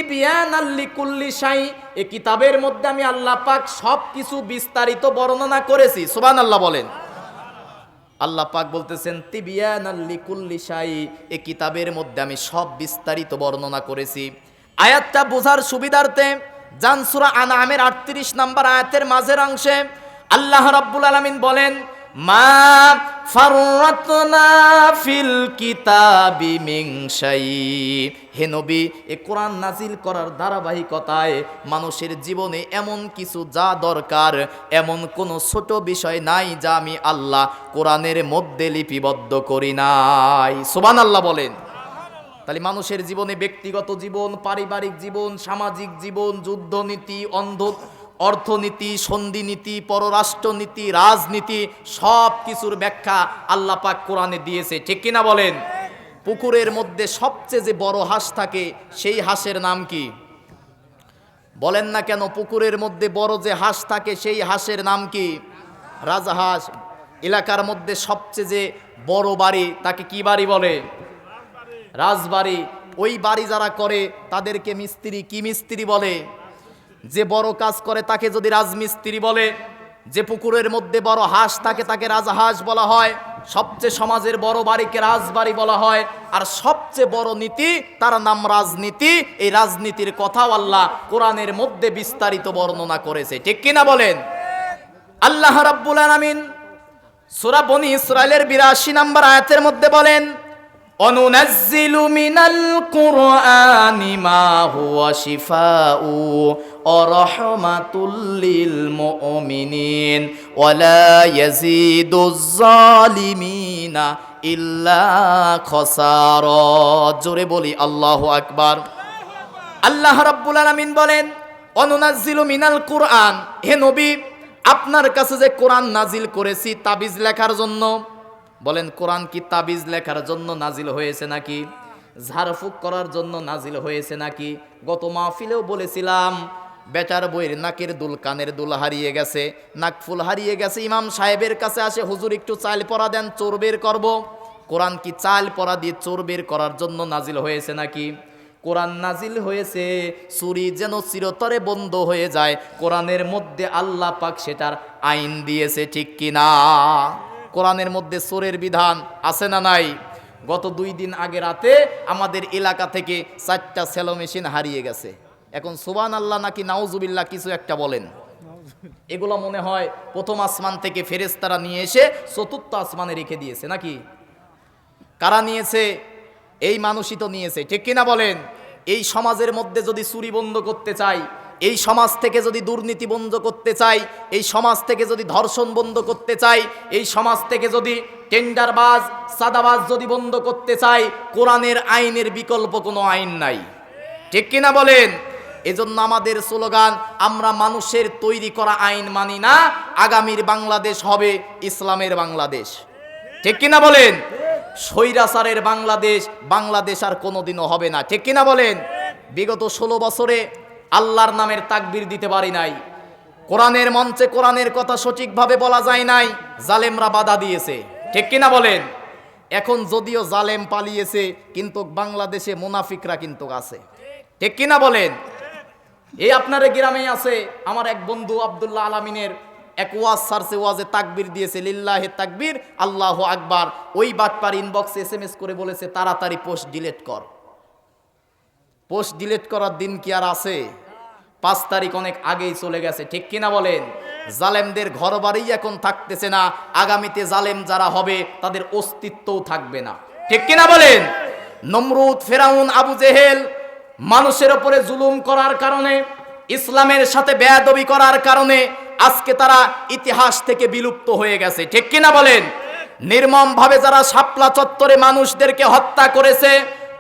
তিবিয়ানাল লিকুল্লি শাই, এই কিতাবের মধ্যে আমি আল্লাহ পাক সব কিছু বিস্তারিত বর্ণনা করেছি। সুবহানাল্লাহ বলেন। আল্লাহ পাক বলতেছেন তিবিয়ানাল লিকুল্লি শাই, এই কিতাবের মধ্যে আমি সব বিস্তারিত বর্ণনা করেছি। আয়াতটা বোঝার সুবিধার্থে যান সূরা আনআমের 38 নম্বর আয়াতের মাঝের অংশে আল্লাহ রাব্বুল আলামিন বলেন, মা ফাররাতনা ফিল কিতাবি মিন শাই। হে নবী, এ কোরআন নাজিল করার ধারাবাহিকতায় মানুষের জীবনে এমন কিছু যা দরকার, এমন কোনো ছোট বিষয় নাই যা আমি আল্লাহ কোরআনের মধ্যে লিপিবদ্ধ করি নাই। সুবহানাল্লাহ বলেন। তাহলে মানুষের জীবনে ব্যক্তিগত জীবন, পারিবারিক জীবন, সামাজিক জীবন, যুদ্ধনীতি, অর্থনীতি, সন্ধিনীতি, পররাষ্ট্রনীতি, রাজনীতি, সব কিছুর ব্যাখ্যা আল্লাহ পাক কোরআনে দিয়েছে। ঠিক কিনা বলেন? পুকুরের মধ্যে সবচেয়ে যে বড় হাঁস থাকে সেই হাঁসের নাম কি? বলেন না কেন? পুকুরের মধ্যে বড় যে হাঁস থাকে সেই হাঁসের নাম কি? রাজহাঁস। এলাকার মধ্যে সবচেয়ে যে বড় বাড়ি তাকে কি বাড়ি বলে? রাজবাড়ি। ওই বাড়ি যারা করে তাদেরকে মিস্ত্রি কি মিস্ত্রি বলে? যে বড় কাজ করে তাকে যদি রাজমিস্ত্রি বলে। যে পুকুরের মধ্যে বড় হাঁস থাকে তাকে রাজহাঁস বলা হয়। সবচেয়ে সমাজের বড় বাড়িকে রাজবাড়ি বলা হয়। আর সবচেয়ে বড় নীতি তার নাম রাজনীতি। এই রাজনীতির কথাও আল্লাহ কোরআনের মধ্যে বিস্তারিত বর্ণনা করেছে। ঠিক কিনা বলেন? আল্লাহ রাব্বুল আলামিন সূরা বনী ইসরাইলের ৮২ নম্বর আয়াতের মধ্যে বলেন, অনুনাজ্জিলু মিনাল কুরআনি মা হুয়া শিফাউ ওয়া রাহমাতুল লিল মুমিনিন ওয়া লা ইয়াজিদুজ জালিমিনা ইল্লা খাসারা। জোরে বলি আল্লাহু আকবার। আল্লাহ রাব্বুল আলামিন বলেন, অনুনাজ্জিলু মিনাল কুরআন, হে নবী আপনার কাছে যে কোরআন নাজিল করেছি তাবিজ লেখার জন্য। বলেন, কোরআন কি তাবিজ লেখার জন্য নাজিল হয়েছে নাকি? ঝাড়ফুঁক করার জন্য নাজিল হয়েছে নাকি? গত মাহফিলেও বলেছিলাম, বেটার বইয়ের নাকের দুল কানের দুল হারিয়ে গেছে, নাকফুল হারিয়ে গেছে। ইমাম সাহেবের কাছে আসে, হুজুর একটু চাল পরা দেন, চোর বের করব। কোরআন কি চাল পরা দিয়ে চোর বের করার জন্য নাজিল হয়েছে নাকি? কোরআন নাজিল হয়েছে চুরি যেন চিরতরে বন্ধ হয়ে যায়। কোরআনের মধ্যে আল্লাহ পাক সেটার আইন দিয়েছে। ঠিক কিনা? কোরআনের মধ্যে চোরের বিধান আছে না নাই? গত 2 দিন আগে রাতে আমাদের এলাকা থেকে 4টা সেলো মেশিন হারিয়ে গেছে। এখন সুবহানাল্লাহ নাকি নাউজুবিল্লাহ কিছু একটা বলেন। এগুলো মনে হয় প্রথম আসমান থেকে ফেরেশতারা নিয়ে এসে 4র্থ আসমানে রেখে দিয়েছে নাকি? কারা নিয়েছে? এই মানুষই তো নিয়েছে। ঠিক কিনা বলেন? এই সমাজের মধ্যে যদি চুরি বন্ধ করতে চাই, এই সমাজ থেকে যদি দুর্নীতি বন্ধ করতে চাই, এই সমাজ থেকে যদি ধর্ষণ বন্ধ করতে চাই, এই সমাজ থেকে যদি টেন্ডারবাজ সাদাবাজ যদি বন্ধ করতে চাই, কোরআনের আইনের বিকল্প কোনো আইন নাই। ঠিক কিনা বলেন? এজন্য আমাদের স্লোগান, আমরা মানুষের তৈরি করা আইন মানি না, আগামীর বাংলাদেশ হবে ইসলামের বাংলাদেশ। ঠিক কিনা বলেন? স্বৈরাচারের বাংলাদেশ, বাংলাদেশ আর কোনোদিনও হবে না। ঠিক কিনা বলেন? বিগত 16 বছরে আল্লাহর নামের তাকবীর দিতে পারি নাই, কোরআনের মঞ্চে কোরআনের কথা সঠিকভাবে বলা যায় নাই, জালেমরা বাধা দিয়েছে। ঠিক কিনা বলেন? এখন যদিও জালেম পালিয়েছে, কিন্তু বাংলাদেশে মুনাফিকরা কিন্তু আছে। ঠিক কিনা বলেন? এই আপনার গ্রামেই আছে, আমার এক বন্ধু আব্দুল্লাহ আলামিনের এক ওয়াজ সারছে, ওয়াজে তাকবীর দিয়েছে, লিল্লাহি তাকবীর আল্লাহু আকবার। ওই বাটপার ইনবক্সে SMS করে বলেছে, তাড়াতাড়ি পোস্ট ডিলিট কর। পোস্ট ডিলিট করার দিন কি আর আছে? 5 তারিখ অনেক আগেই চলে গেছে। ঠিক কিনা বলেন? জালেমদের ঘর বাড়ি এখন থাকতেছে না, আগামীতে জালেম যারা হবে তাদের অস্তিত্বও থাকবে না। ঠিক কিনা বলেন? নমরুদ, ফেরাউন, আবু জেহেল মানুষের উপরে জুলুম করার কারণে, ইসলামের সাথে বেয়াদবি করার কারণে আজকে তারা ইতিহাস থেকে বিলুপ্ত হয়ে গেছে। ঠিক কিনা বলেন? নির্মমভাবে যারা শাপলা চত্বরে মানুষদেরকে হত্যা করেছে,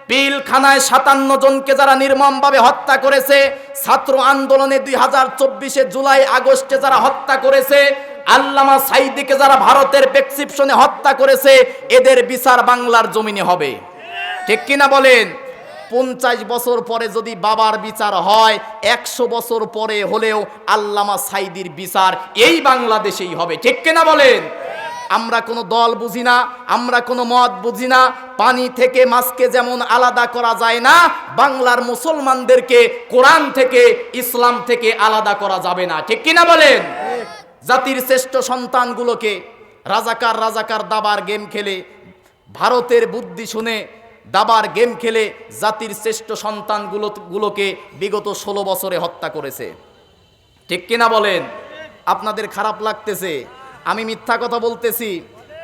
পিলখানায় 57 জনকে যারা নির্মমভাবে হত্যা করেছে, ছাত্র আন্দোলনে 2024 জুলাই আগস্টে যারা হত্যা করেছে, আল্লামা সাঈদীকে যারা ভারতের প্রেসক্রিপশনে হত্যা করেছে, এদের বিচার বাংলার জমিনে হবে। ঠিক কিনা বলেন? 50 বছর পরে যদি বাবার বিচার হয়, 100 বছর পরে হলেও আল্লামা সাঈদীর বিচার এই বাংলাদেশেই হবে। ঠিক কিনা বলেন? আমরা কোনো দল বুঝি না, আমরা কোনো মত বুঝি না। পানি থেকে মাছকে যেমন আলাদা করা যায় না, বাংলার মুসলমানদেরকে কোরআন থেকে, ইসলাম থেকে আলাদা করা যাবে না। ঠিক কিনা বলেন? জাতির শ্রেষ্ঠ সন্তানগুলোকে রাজাকার রাজাকার দাবার গেম খেলে, ভারতের বুদ্ধি শুনে দাবার গেম খেলে জাতির শ্রেষ্ঠ সন্তানগুলোকে বিগত 16 বছরে হত্যা করেছে। ঠিক কিনা বলেন? আপনাদের খারাপ লাগতেছে, আমি মিথ্যা কথা বলতেছি?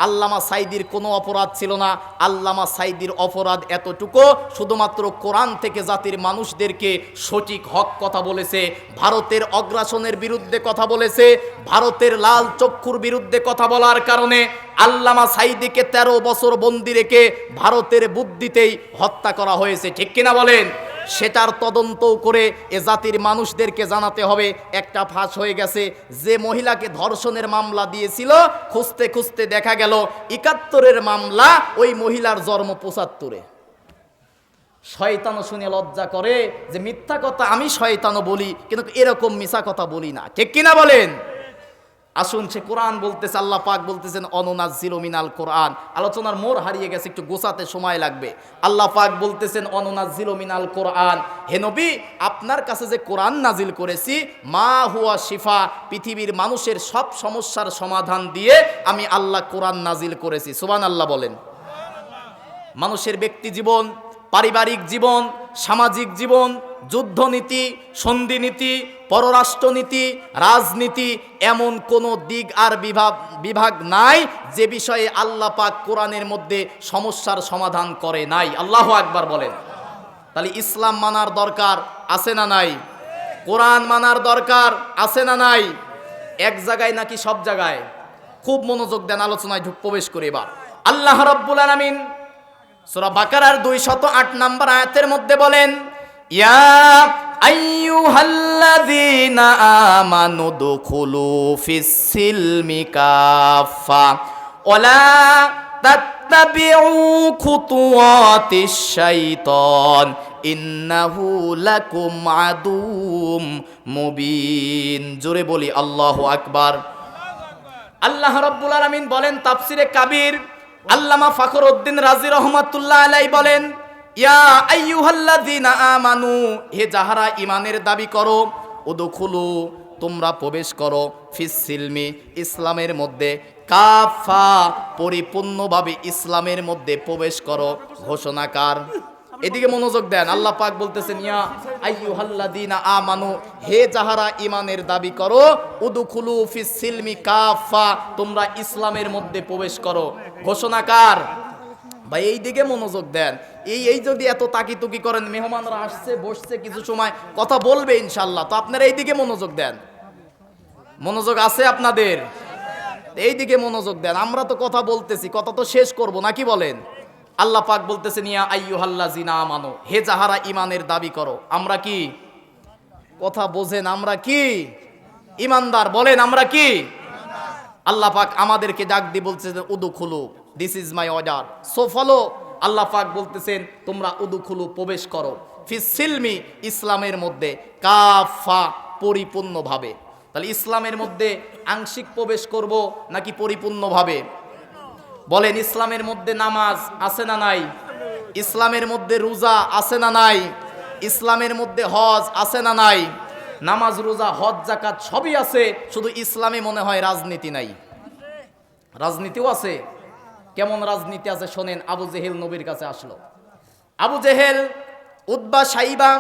আল্লামা সাইদির কোনো অপরাধ ছিল না। আল্লামা সাইদির অপরাধ এতটুকু, শুধুমাত্র কোরআন থেকে জাতির মানুষদেরকে সঠিক হক কথা বলেছে, ভারতের অগ্রাসনের বিরুদ্ধে কথা বলেছে, ভারতের লাল চক্ষুর বিরুদ্ধে কথা বলার কারণে আল্লামা সাইদিকে 13 বছর বন্দি রেখে ভারতের বুদ্ধিতেই হত্যা করা হয়েছে। ঠিক কিনা বলেন? সেটার তদন্ত করে এ জাতির মানুষদেরকে জানাতে হবে। একটা ফাঁস হয়ে গেছে, যে মহিলাকে ধর্ষণের মামলা দিয়েছিল, খুঁজতে খুঁজতে দেখা গেল 71-এর মামলা, ওই মহিলার জন্ম 75-এ। শয়তানও শুনে লজ্জা করে যে মিথ্যা কথা আমি শয়তানও বলি, কিন্তু এরকম মিছা কথা বলি না। ঠিক কিনা বলেন? আসুন, সে কোরআন বলতেছে, আল্লাহ পাক বলতেছেন অনুনাজ্জিলু মিনাল কোরআন। আলোচনার মোড় হারিয়ে গেছে, একটু গোছাতে সময় লাগবে। আল্লাহ পাক বলতেছেন অনুনাজ্জিলু মিনাল কোরআন, হে নবী আপনার কাছে যে কোরআন নাজিল করেছি, মা হুয়া শিফা, পৃথিবীর মানুষের সব সমস্যার সমাধান দিয়ে আমি আল্লাহ কোরআন নাজিল করেছি। সুবহানাল্লাহ বলেন। মানুষের ব্যক্তি জীবন, পারিবারিক জীবন, সামাজিক জীবন, যুদ্ধনীতি, সন্ধিনীতি, পররাষ্ট্রনীতি, রাজনীতি, এমন কোনো দিক আর বিভাগ নাই যে বিষয়ে আল্লাহ পাক কোরআনের মধ্যে সমস্যার সমাধান করে নাই। আল্লাহু আকবার বলেন। তাহলে ইসলাম মানার দরকার আছে না নাই? কোরআন মানার দরকার আছে না নাই? এক জায়গায় নাকি সব জায়গায়? খুব মনোযোগ দেন, আলোচনায় প্রবেশ করে এবার। আল্লাহ রাব্বুল আলামিন সূরা বাকারার 208 নম্বর আয়াতের মধ্যে বলেন, ইয়া আইয়ুহাল্লাযীনা আমানু দুখুলু ফিস-সিলমি কাফা ওয়ালা তাত্তাবিউ খুতুওয়াতিশ শাইতান ইন্নাহু লাকুম আদুউম মুবিন। জোরে বলি আল্লাহু আকবার। আল্লাহ রাব্বুল আলামিন বলেন, তাফসিরে কাবীর আল্লামা ফখরউদ্দিন রাজি রহমাতুল্লাহ আলাইহি বলেন, ইয়া আইয়ুহাল্লাযীনা আমানু, হে যাহারা ঈমানের দাবি করো, উদখুলু তোমরা প্রবেশ করো, ফিস-সিলমি ইসলামের মধ্যে, কাফা পরিপূর্ণভাবে ইসলামের মধ্যে প্রবেশ করো। ঘোষণাকার, এদিকে মনোযোগ দেন। আল্লাহ পাক বলতেছেন, ইয়া আইয়ুহাল্লাযীনা আমানু, হে যাহারা ঈমানের দাবি করো, উদখুলু ফিস-সিলমি কাফা তোমরা ইসলামের মধ্যে প্রবেশ করো। ঘোষণাকার, ভাই এই দিকে মনোযোগ দেন। এই যদি এত তাকিতুকি করেন, মেহমানরা আসছে বসছে, কিছু সময় কথা বলবে ইনশাআল্লাহ, তো আপনারা এই দিকে মনোযোগ দেন। মনোযোগ আছে আপনাদের? এই দিকে মনোযোগ দেন। আমরা তো কথা বলতেছি, কথা তো শেষ করব নাকি বলেন? আল্লাহ পাক বলতেছেন, ইয়া আইয়ুহাল্লাযীনা আমানু, হে যাহারা ঈমানের দাবি করো। আমরা কি? কথা বোঝেন, আমরা কি? ঈমানদার। বলেন আমরা কি? আল্লাহ পাক আমাদেরকে ডাক দিয়ে বলতেছেন, উদখুলু, this is my order, so follow. আল্লাহ পাক বলতেছেন, তোমরা উদখুলু প্রবেশ করো, ফিস-সিলমি ইসলামের মধ্যে, কাফা পরিপূর্ণভাবে। তাহলে ইসলামের মধ্যে আংশিক প্রবেশ করব নাকি পরিপূর্ণভাবে? বলেন, ইসলামের মধ্যে নামাজ আছে না নাই? ইসলামের মধ্যে রোজা আছে না নাই? ইসলামের মধ্যে হজ আছে না নাই? নামাজ, রোজা, হজ, যাকাত সবই আছে, শুধু ইসলামে মনে হয় রাজনীতি নাই। রাজনীতিও আছে। কেমন রাজনীতি আছে শোনেন। আবু জেহেল নবীর কাছে আসলো। আবু জেহেল, উতবা, সাইবা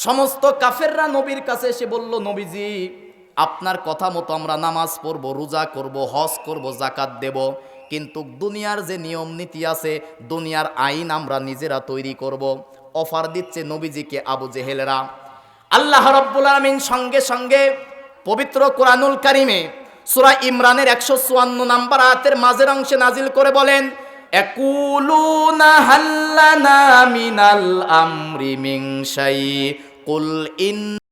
সমস্ত কাফেররা নবীর কাছে এসে বলল, নবীজি আপনার কথা মতো আমরা নামাজ পড়ব, রোজা করব, হজ করব, যাকাত দেব, কিন্তু দুনিয়ার যে নিয়ম নীতি আছে, দুনিয়ার আইন আমরা নিজেরা তৈরি করব। অফার দিচ্ছে নবীজিকে আবু জেহেলরা। আল্লাহ রাব্বুল আলামিন সঙ্গে সঙ্গে পবিত্র কোরআনুল কারিমে সূরা ইমরানের 154 নম্বর আয়াতের মাঝের অংশে নাজিল করে বলেন, ইয়াকুলুনা হাল্লানা মিনাল আমরি মিন শাই কুল ইন